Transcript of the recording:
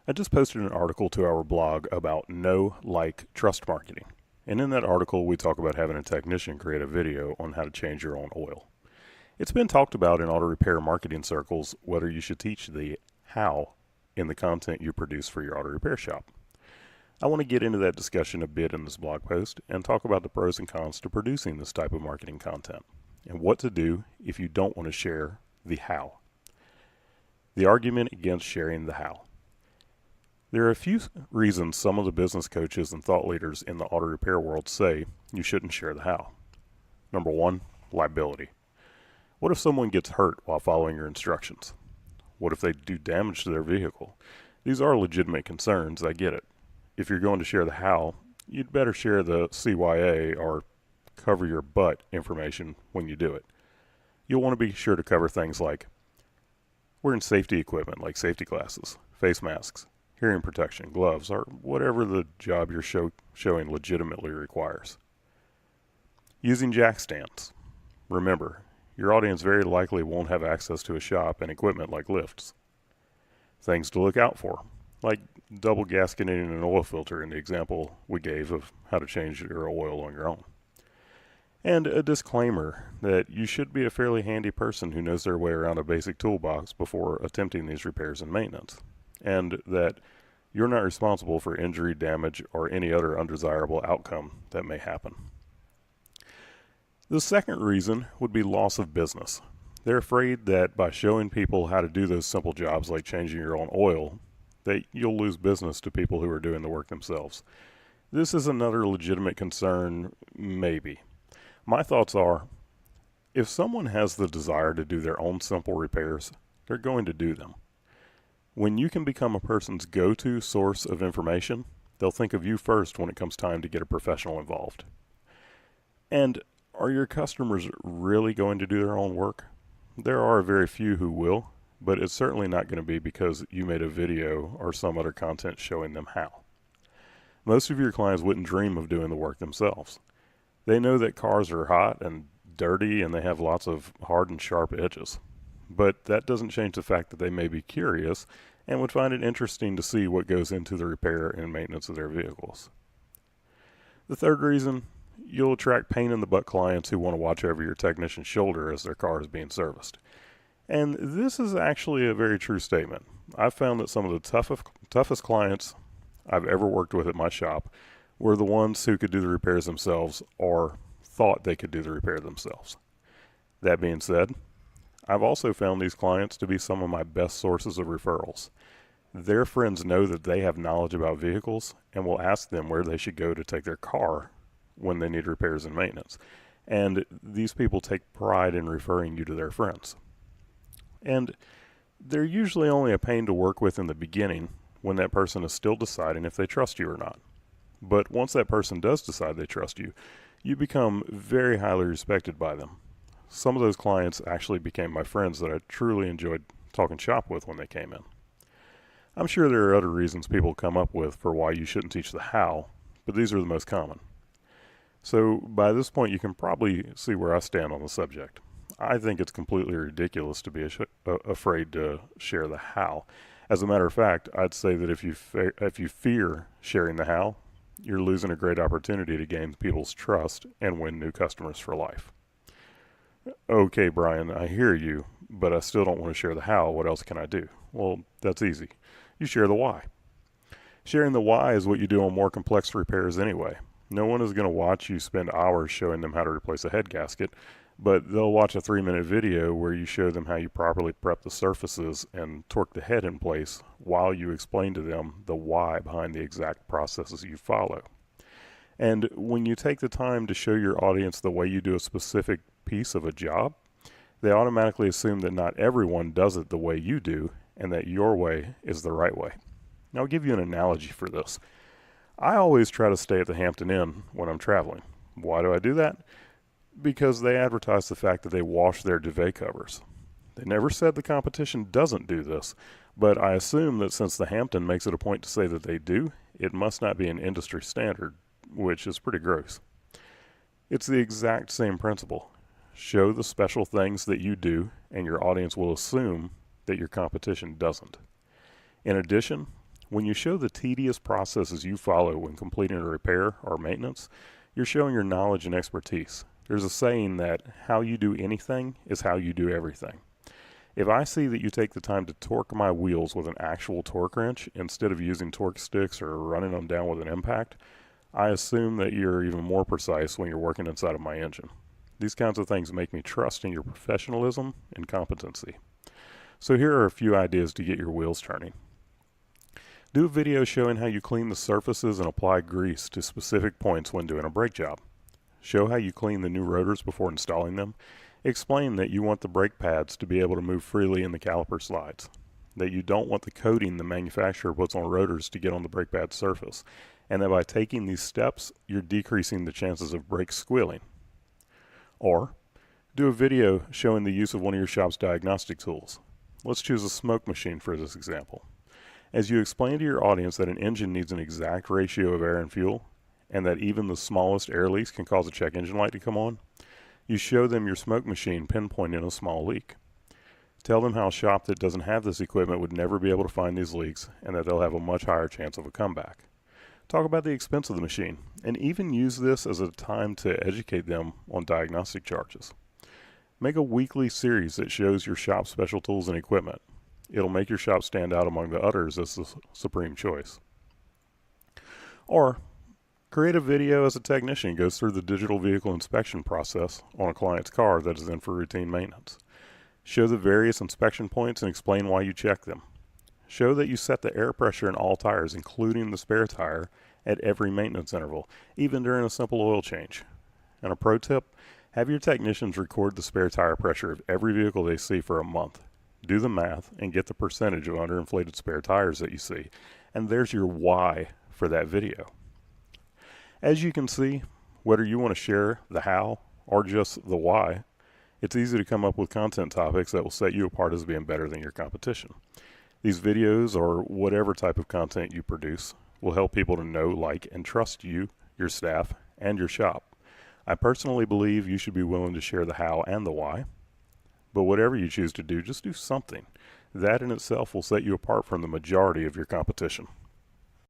I just posted an article to our blog about know, like, trust marketing. And in that article, we talk about having a technician create a video on how to change your own oil. It's been talked about in auto repair marketing circles whether you should teach the how in the content you produce for your auto repair shop. I want to get into that discussion a bit in this blog post and talk about the pros and cons to producing this type of marketing content and what to do if you don't want to share the how. The argument against sharing the how. There are a few reasons some of the business coaches and thought leaders in the auto repair world say you shouldn't share the how. Number one, liability. What if someone gets hurt while following your instructions? What if they do damage to their vehicle? These are legitimate concerns, I get it. If you're going to share the how, you'd better share the CYA or cover your butt information when you do it. You'll want to be sure to cover things like wearing safety equipment like safety glasses, face masks, hearing protection, gloves, or whatever the job you're showing legitimately requires. Using jack stands. Remember, your audience very likely won't have access to a shop and equipment like lifts. Things to look out for, like double gasketing an oil filter in the example we gave of how to change your oil on your own. And a disclaimer that you should be a fairly handy person who knows their way around a basic toolbox before attempting these repairs and maintenance, and that you're not responsible for injury, damage, or any other undesirable outcome that may happen. The second reason would be loss of business. They're afraid that by showing people how to do those simple jobs like changing your own oil, that you'll lose business to people who are doing the work themselves. This is another legitimate concern, maybe. My thoughts are, if someone has the desire to do their own simple repairs, they're going to do them. When you can become a person's go-to source of information, they'll think of you first when it comes time to get a professional involved. And are your customers really going to do their own work? There are very few who will, but it's certainly not going to be because you made a video or some other content showing them how. Most of your clients wouldn't dream of doing the work themselves. They know that cars are hot and dirty and they have lots of hard and sharp edges. But that doesn't change the fact that they may be curious and would find it interesting to see what goes into the repair and maintenance of their vehicles. The third reason, you'll attract pain in the butt clients who want to watch over your technician's shoulder as their car is being serviced. And this is actually a very true statement. I've found that some of the toughest clients I've ever worked with at my shop were the ones who could do the repairs themselves or thought they could do the repair themselves. That being said, I've also found these clients to be some of my best sources of referrals. Their friends know that they have knowledge about vehicles and will ask them where they should go to take their car when they need repairs and maintenance. And these people take pride in referring you to their friends. And they're usually only a pain to work with in the beginning when that person is still deciding if they trust you or not. But once that person does decide they trust you, you become very highly respected by them. Some of those clients actually became my friends that I truly enjoyed talking shop with when they came in. I'm sure there are other reasons people come up with for why you shouldn't teach the how, but these are the most common. So by this point, you can probably see where I stand on the subject. I think it's completely ridiculous to be afraid to share the how. As a matter of fact, I'd say that if you fear sharing the how, you're losing a great opportunity to gain people's trust and win new customers for life. Okay, Brian, I hear you, but I still don't want to share the how. What else can I do? Well, that's easy. You share the why. Sharing the why is what you do on more complex repairs anyway. No one is going to watch you spend hours showing them how to replace a head gasket, but they'll watch a 3-minute video where you show them how you properly prep the surfaces and torque the head in place while you explain to them the why behind the exact processes you follow. And when you take the time to show your audience the way you do a specific piece of a job, they automatically assume that not everyone does it the way you do and that your way is the right way. Now, I'll give you an analogy for this. I always try to stay at the Hampton Inn when I'm traveling. Why do I do that? Because they advertise the fact that they wash their duvet covers. They never said the competition doesn't do this, but I assume that since the Hampton makes it a point to say that they do, it must not be an industry standard, which is pretty gross. It's the exact same principle. Show the special things that you do, and your audience will assume that your competition doesn't. In addition, When you show the tedious processes you follow when completing a repair or maintenance, you're showing your knowledge and expertise. There's a saying that how you do anything is how you do everything. If I see that you take the time to torque my wheels with an actual torque wrench instead of using torque sticks or running them down with an impact, I assume that you're even more precise when you're working inside of my engine. These kinds of things make me trust in your professionalism and competency. So here are a few ideas to get your wheels turning. Do a video showing how you clean the surfaces and apply grease to specific points when doing a brake job. Show how you clean the new rotors before installing them. Explain that you want the brake pads to be able to move freely in the caliper slides, that you don't want the coating the manufacturer puts on rotors to get on the brake pad surface, and that by taking these steps, you're decreasing the chances of brakes squealing. Or, do a video showing the use of one of your shop's diagnostic tools. Let's choose a smoke machine for this example. As you explain to your audience that an engine needs an exact ratio of air and fuel, and that even the smallest air leaks can cause a check engine light to come on, you show them your smoke machine pinpointing a small leak. Tell them how a shop that doesn't have this equipment would never be able to find these leaks, and that they'll have a much higher chance of a comeback. Talk about the expense of the machine, and even use this as a time to educate them on diagnostic charges. Make a weekly series that shows your shop's special tools and equipment. It'll make your shop stand out among the others as the supreme choice. Or, create a video as a technician goes through the digital vehicle inspection process on a client's car that is in for routine maintenance. Show the various inspection points and explain why you check them. Show that you set the air pressure in all tires, including the spare tire, at every maintenance interval, even during a simple oil change. And a pro tip, have your technicians record the spare tire pressure of every vehicle they see for a month. Do the math and get the percentage of underinflated spare tires that you see. And there's your why for that video. As you can see, whether you want to share the how or just the why, it's easy to come up with content topics that will set you apart as being better than your competition. These videos, or whatever type of content you produce, will help people to know, like, and trust you, your staff, and your shop. I personally believe you should be willing to share the how and the why. But whatever you choose to do, just do something. That in itself will set you apart from the majority of your competition.